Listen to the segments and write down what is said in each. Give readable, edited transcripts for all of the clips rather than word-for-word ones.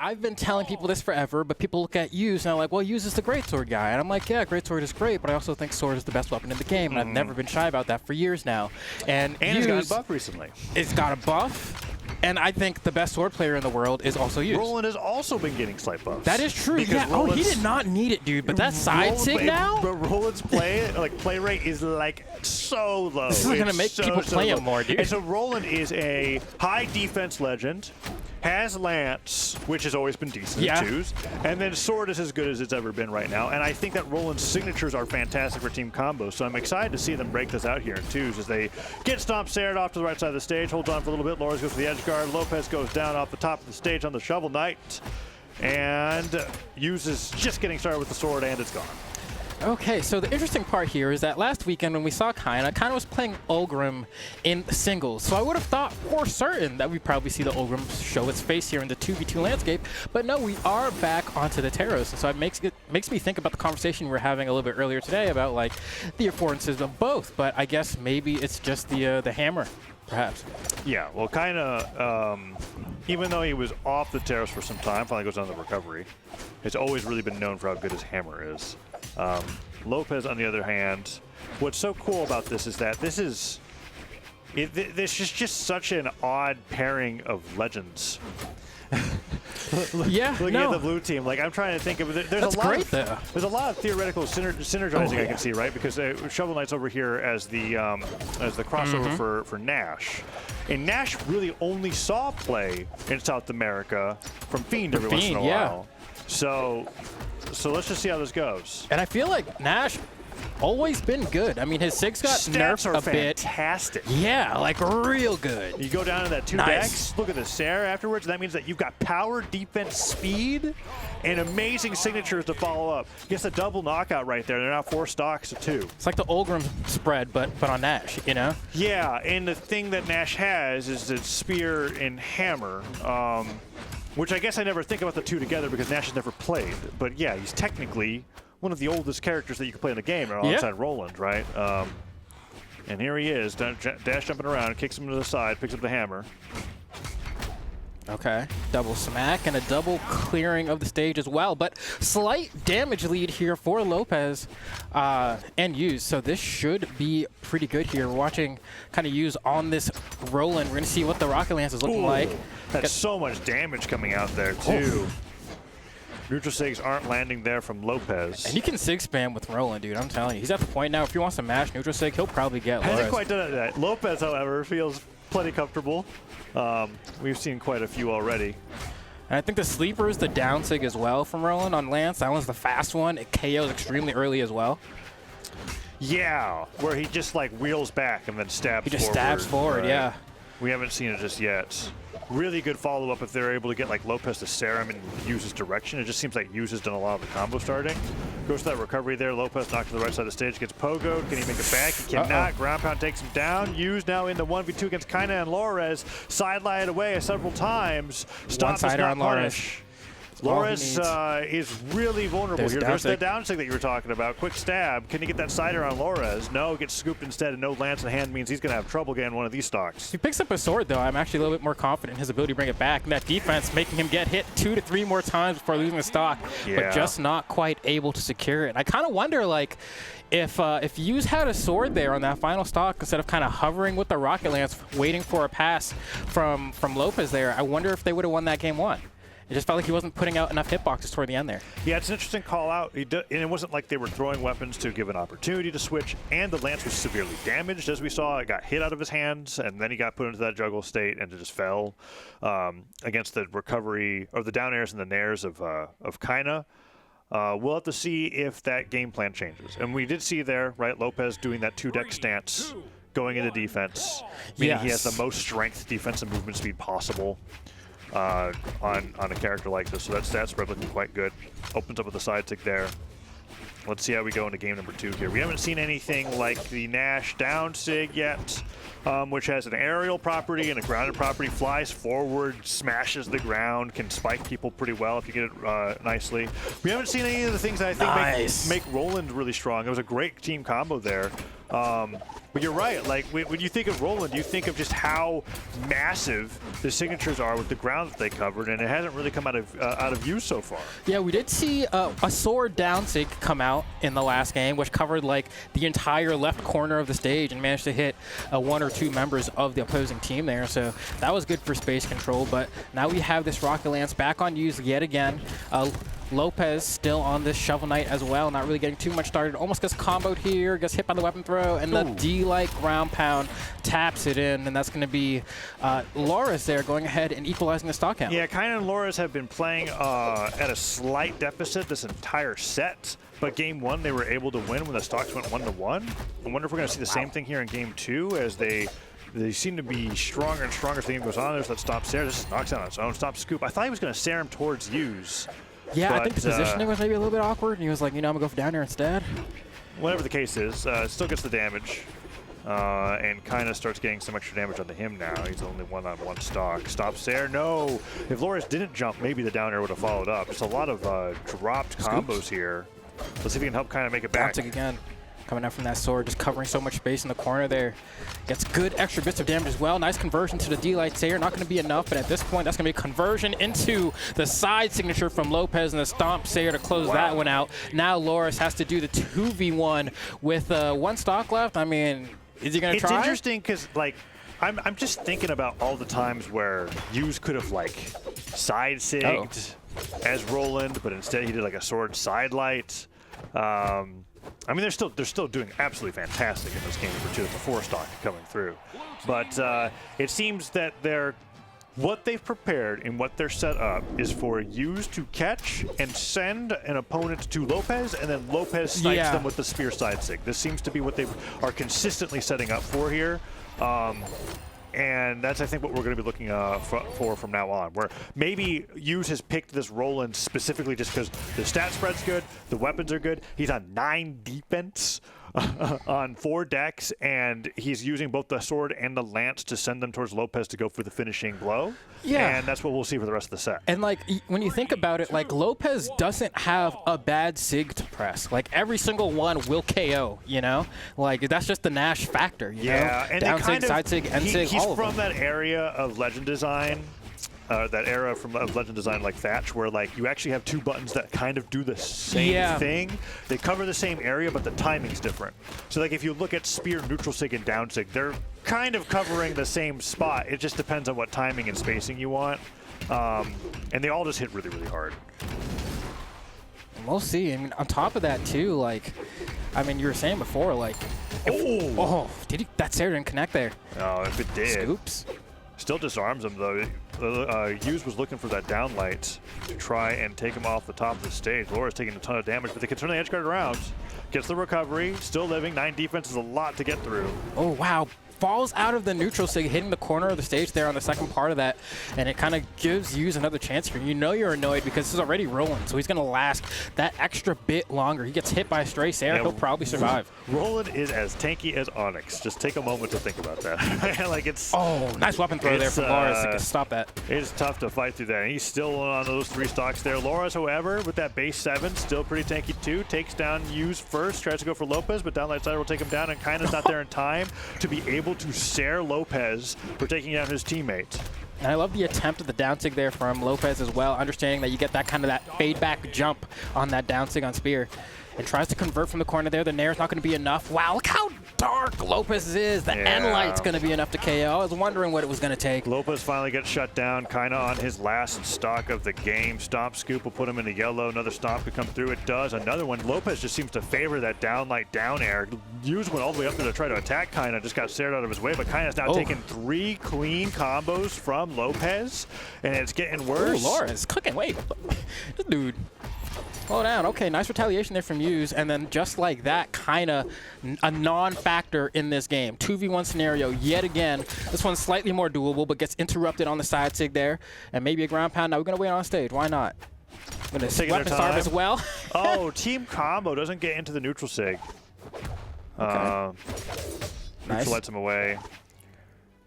I've been telling people this forever, but people look at Use and they're like, well, Use is the greatsword guy. And I'm like, yeah, greatsword is great, but I also think sword is the best weapon in the game, and I've never been shy about that for years now. And it's got a buff recently. It's got a buff. And I think the best sword player in the world is also Use. Roland has also been getting slight buffs. That is true. Yeah. Oh, he did not need it, dude. But that side sig now. But Roland's play rate is like so low. This is gonna make people play him more, dude. And so Roland is a high defense legend. Has Lance, which has always been decent at twos, and then Sword is as good as it's ever been right now. And I think that Roland's signatures are fantastic for team combos, so I'm excited to see them break this out here in twos as they get stomped, Sarah off to the right side of the stage, holds on for a little bit, Lores goes for the edge guard, Lopes goes down off the top of the stage on the Shovel Knight, and uses just getting started with the sword, and it's gone. Okay, so the interesting part here is that last weekend when we saw Kyna was playing Ulgrim in singles. So I would have thought for certain that we'd probably see the Ulgrim show its face here in the 2v2 landscape. But no, we are back onto the Terros. So it makes me think about the conversation we were having a little bit earlier today about like the affordances of both. But I guess maybe it's just the hammer, perhaps. Yeah, well, Kyna, even though he was off the Terros for some time, finally goes on the recovery. It's always really been known for how good his hammer is. Lopes, on the other hand, what's so cool about this is that this is just such an odd pairing of legends. Looking at the blue team, like I'm trying to think of it. There's a lot of theoretical synergizing I can see, right? Because Shovel Knight's over here as the crossover for Nash, and Nash really only saw play in South America from Fiend every once in a while. So let's just see how this goes. And I feel like Nash always been good. I mean, his Sigs got nerfed a bit. Fantastic. Yeah, like real good. You go down to that 2 decks, look at the Sarah afterwards. That means that you've got power, defense, speed, and amazing signatures to follow up. Gets a double knockout right there. They're now 4 stocks to 2. It's like the Ulgrim spread, but on Nash, you know? Yeah, and the thing that Nash has is its spear and hammer. Which I guess I never think about the two together because Nash has never played. But yeah, he's technically one of the oldest characters that you can play in the game alongside Roland, right? And here he is, dash jumping around, kicks him to the side, picks up the hammer. Okay, double smack and a double clearing of the stage as well, but slight damage lead here for Lopes and Use, so this should be pretty good here. We're watching kind of Use on this Roland. We're going to see what the Rocket Lance is looking like. That's so much damage coming out there, too. Neutral Sigs aren't landing there from Lopes. And you can Sig spam with Roland, dude. I'm telling you. He's at the point now, if he wants to mash Neutral Sig, he'll probably get Lores. Hasn't quite done that. Lopes, however, feels plenty comfortable. We've seen quite a few already. And I think the sleeper is the down Sig as well from Roland on Lance. That one's the fast one. It KOs extremely early as well. Yeah, where he just like wheels back and then stabs forward. He just stabs forward, yeah. We haven't seen it just yet. Really good follow-up if they're able to get like Lopes to serum and use his direction. It just seems like Use has done a lot of the combo starting. Goes to that recovery there. Lopes knocked to the right side of the stage, gets pogoed. Can he make it back? He cannot. Ground pound takes him down. Use now in the 1v2 against Kyna and Lores. Sidelined away several times. Stop is not punish. Lores is really vulnerable here. There's the down stick that you were talking about. Quick stab. Can he get that cider on Lores? No, gets scooped instead, and no Lance in hand means he's going to have trouble getting one of these stocks. If he picks up a sword, though, I'm actually a little bit more confident in his ability to bring it back. And that defense making him get hit 2 to 3 more times before losing the stock, but just not quite able to secure it. And I kind of wonder, like, if Use had a sword there on that final stock instead of kind of hovering with the Rocket Lance, waiting for a pass from Lopes there, I wonder if they would have won that game 1. It just felt like he wasn't putting out enough hitboxes toward the end there. Yeah, it's an interesting call out. And it wasn't like they were throwing weapons to give an opportunity to switch, and the Lance was severely damaged, as we saw. It got hit out of his hands, and then he got put into that juggle state and it just fell against the recovery, or the down airs and the nairs of Kyna. We'll have to see if that game plan changes. And we did see there, right, Lopes doing that 2-deck stance, going into defense, meaning he has the most strength, defense, and movement speed possible. On a character like this, so that stat spread looking quite good. Opens up with the side tick there. Let's see how we go into game number 2 here. We haven't seen anything like the Nash down Sig yet, which has an aerial property and a grounded property. Flies forward, smashes the ground, can spike people pretty well if you get it nicely. We haven't seen any of the things that I think make Roland really strong. It was a great team combo there. But you're right. Like when you think of Roland, you think of just how massive the signatures are with the ground that they covered, and it hasn't really come out of use so far. Yeah, we did see a sword down sig come out in the last game, which covered like the entire left corner of the stage and managed to hit 1 or 2 members of the opposing team there. So that was good for space control. But now we have this Rocket Lance back on use yet again. Lopes still on this Shovel Knight as well, not really getting too much started. Almost gets comboed here, gets hit by the weapon throw, and the D-like ground pound taps it in, and that's going to be Loris there going ahead and equalizing the stock count. Yeah, Kyna and Loris have been playing at a slight deficit this entire set, but game 1 they were able to win when the stocks went 1-1. I wonder if we're going to see the same thing here in game 2 as they seem to be stronger and stronger as the game goes on. There's that stop Sarah. This is knocks out on its own. Stop Scoop. I thought he was going to Sarah him towards Use. Yeah, but, I think the positioning was maybe a little bit awkward, and he was like, you know, I'm going to go for down here instead. Whatever the case is, still gets the damage. And Kyna starts getting some extra damage onto him now. He's only 1-on-1 stock. Stops there. No. If Loris didn't jump, maybe the down air would have followed up. Just a lot of dropped combos here. Let's see if we can help Kyna make it back. Bouncing again. Coming out from that sword, just covering so much space in the corner there. Gets good extra bits of damage as well. Nice conversion to the D-Light Sayer. Not going to be enough, but at this point, that's going to be a conversion into the side signature from Lopes and the Stomp Sayer to close that one out. Now Loris has to do the 2v1 with 1 stock left. I mean, is he going to try? It's interesting because, like, I'm just thinking about all the times where Hughes could have, like, side-sigged as Roland, but instead he did, like, a sword side-light. I mean, they're still doing absolutely fantastic in this game too. The 4 stock coming through, but it seems that what they've prepared and what they're set up is for Hughes to catch and send an opponent to Lopes, and then Lopes snipes them with the spear side sig. This seems to be what they are consistently setting up for here. And that's, I think, what we're going to be looking for from now on, where maybe Hughes has picked this Roland specifically just because the stat spread's good, the weapons are good. He's on 9 defense on 4 decks, and he's using both the sword and the lance to send them towards Lopes to go for the finishing blow. Yeah. And that's what we'll see for the rest of the set. And, like, when you think about it, like, Lopes doesn't have a bad sig to press. Like, every single one will KO, you know? Like, that's just the Nash factor, you know? And down sig, side sig, end sig, all of them. He's from that area of Legend Design. That era of Legend Design like Thatch, where like you actually have 2 buttons that kind of do the same thing. They cover the same area, but the timing's different. So like if you look at Spear, Neutral Sig, and Down Sig, they're kind of covering the same spot. It just depends on what timing and spacing you want. And they all just hit really, really hard. We'll see. I mean, on top of that too, like, I mean, you were saying before, like, did he? That Sarah didn't connect there. Oh, if it did. Scoops. Still disarms him, though. Hughes was looking for that down light to try and take him off the top of the stage. Laura's taking a ton of damage, but they can turn the edge guard around. Gets the recovery, still living. 9 defense is a lot to get through. Oh, wow. Falls out of the neutral sig, hitting the corner of the stage there on the second part of that, and it kind of gives Hughes another chance here. You know you're annoyed because this is already Roland, so he's going to last that extra bit longer. He gets hit by a stray Sarah, he'll probably survive. Roland is as tanky as Onyx. Just take a moment to think about that. Like it's nice weapon throw there from Loris to stop that. It's tough to fight through that. And he's still on those 3 stocks there. Loris, however, with that base 7, still pretty tanky too. Takes down Hughes first, tries to go for Lopes, but downlight side will take him down, and Kyna's not there in time to be able to Sarah Lopes for taking down his teammate. And I love the attempt at the down sig there from Lopes as well, understanding that you get that kind of fade back jump on that down sig on Spear. And tries to convert from the corner there. The Nair's not going to be enough. Wow, look how dark Lopes is. The end light's going to be enough to KO. I was wondering what it was going to take. Lopes finally gets shut down, kind of on his last stock of the game. Stomp Scoop will put him into yellow. Another stomp could come through. It does. Another one. Lopes just seems to favor that down light down air. Hughes went all the way up there to try to attack Kyna. Just got stared out of his way, but Kyna's now taken 3 clean combos from Lopes, and it's getting worse. Oh, Laura's cooking. Wait. This dude. Slow down. Okay, nice retaliation there from Hughes, and then just like that, Kyna a non-factor in this game. 2v1 scenario yet again. This one's slightly more doable, but gets interrupted on the side sig there, and maybe a ground pound. Now we're gonna wait on stage. Why not? Gonna weapon starve as well. Oh, team combo doesn't get into the neutral sig. Okay. Neutral lets him away.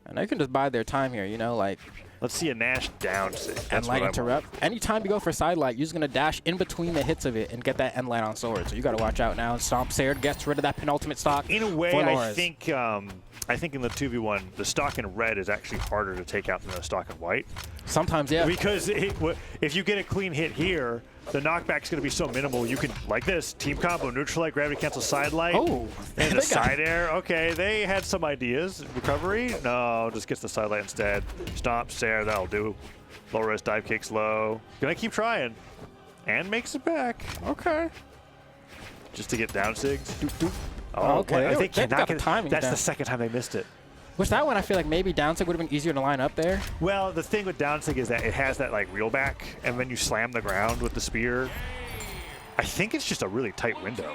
And they can just bide their time here, you know, like Let's see a Nash down sig. End light interrupt. Anytime you go for side light, you're just going to dash in between the hits of it and get that end light on sword. So you got to watch out now. Stomp Sared gets rid of that penultimate stock. In a way, I think in the 2v1, the stock in red is actually harder to take out than the stock in white. Sometimes, yeah. Because if you get a clean hit here, the knockback's going to be so minimal. You can, like this, team combo, neutral light, gravity cancel, side light, and the side air. Okay, they had some ideas. Recovery? No, just gets the side light instead. Stomp, Sared, that'll do. Low res dive kicks low. Gonna keep trying. And makes it back. Okay. Just to get down sigs. Oh, okay. I think that's the second time they missed it. Which that one, I feel like maybe downsig would have been easier to line up there. Well, the thing with downsig is that it has that like reel back, and then you slam the ground with the spear. I think it's just a really tight window.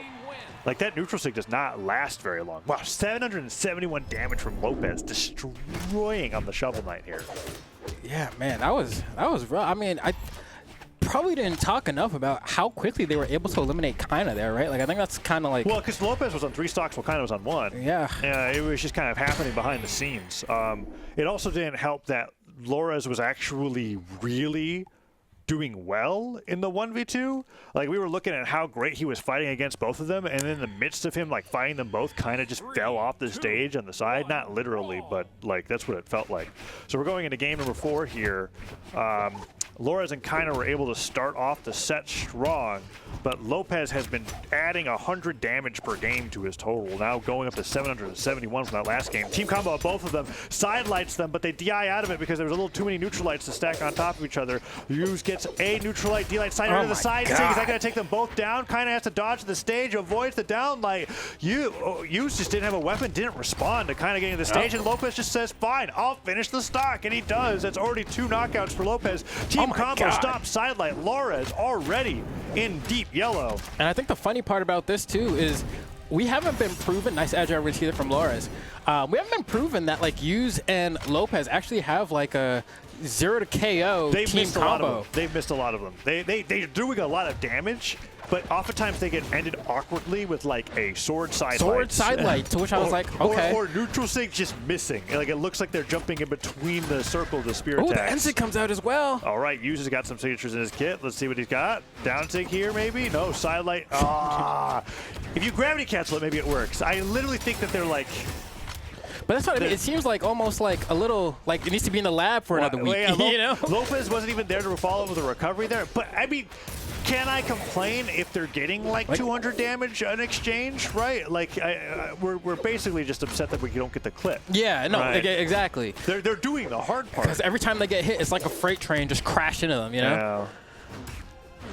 Like that neutral sig does not last very long. Wow, 771 damage from Lopes, destroying on the Shovel Knight here. Yeah, man, that was rough. I mean, I probably didn't talk enough about how quickly they were able to eliminate Kyna there, right? Like, I think that's kind of like... Well, because Lopes was on 3 stocks while Kyna was on 1. Yeah. Yeah, it was just kind of happening behind the scenes. It also didn't help that Lores was actually really doing well in the 1v2. Like, we were looking at how great he was fighting against both of them, and in the midst of him, like, fighting them both, kind of just fell off the stage on the side. Not literally, but, like, that's what it felt like. So we're going into game number 4 here. Lores and Kyna were able to start off the set strong, but Lopes has been adding 100 damage per game to his total, now going up to 771 from that last game. Team combo of both of them sidelights them, but they DI out of it because there was a little too many neutral lights to stack on top of each other. Hughes gets a neutral light, D-light side to the side. Is that going to take them both down? Kyna has to dodge the stage, avoids the down light. Hughes just didn't have a weapon, didn't respond to Kyna getting to the stage, and Lopes just says, fine, I'll finish the stock, and he does. That's already 2 knockouts for Lopes. Team combo stop sidelight. Lores already in deep yellow. And I think the funny part about this too is we haven't been proven, nice agile receiver from Lores. We haven't been proven that like Hughes and Lopes actually have like a 0 to KO team combo. They've missed a lot of them. They're doing a lot of damage, but oftentimes they get ended awkwardly with like a sword side light, to which I was like, okay. Or neutral sig just missing. Like it looks like they're jumping in between the circle of the spear attacks. Oh, the end sig comes out as well. All right, Hughes has got some signatures in his kit. Let's see what he's got. Down sig here, maybe? No, side light. If you gravity cancel it, maybe it works. I literally think that they're like... But that's what I mean. It seems like almost like a little, like it needs to be in the lab for another week, you know? Lopes wasn't even there to follow with a recovery there. But, I mean, can I complain if they're getting like 200 damage in exchange, right? Like, we're basically just upset that we don't get the clip. Yeah, no, right? Exactly. They're doing the hard part. Because every time they get hit, it's like a freight train just crash into them, you know? Yeah.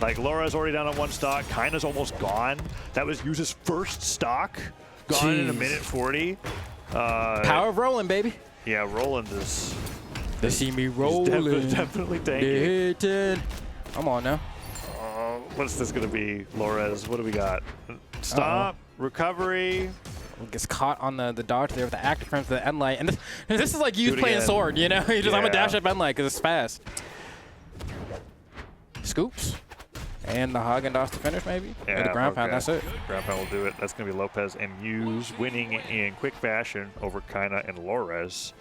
Like, Laura's already down on 1 stock. Kyna's almost gone. That was Hughes' first stock. Gone in a minute 40. Power of Roland, baby. Yeah, Roland is... They see me rolling. Definitely tanking. Come on now. What's this going to be, Lores? What do we got? Stop, recovery. Gets caught on the dodge there with the active frames to the end light. And this is like you playing sword, you know? You just, I'm going to dash up end light because it's fast. Scoops. And the Haagen-Dazs to finish, maybe? Yeah, the ground pound, that's it. Ground pound will do it. That's going to be Lopes and Hughes winning in quick fashion over Kyna and Lores.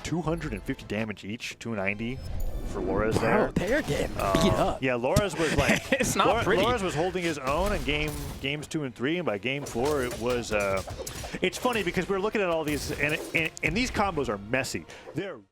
250 damage each, 290 for Lores there. They're getting beat up. Yeah, Lores was like... it's not pretty. Lores was holding his own in games 2 and 3, and by game 4 it was... it's funny because we're looking at all these, and these combos are messy. They're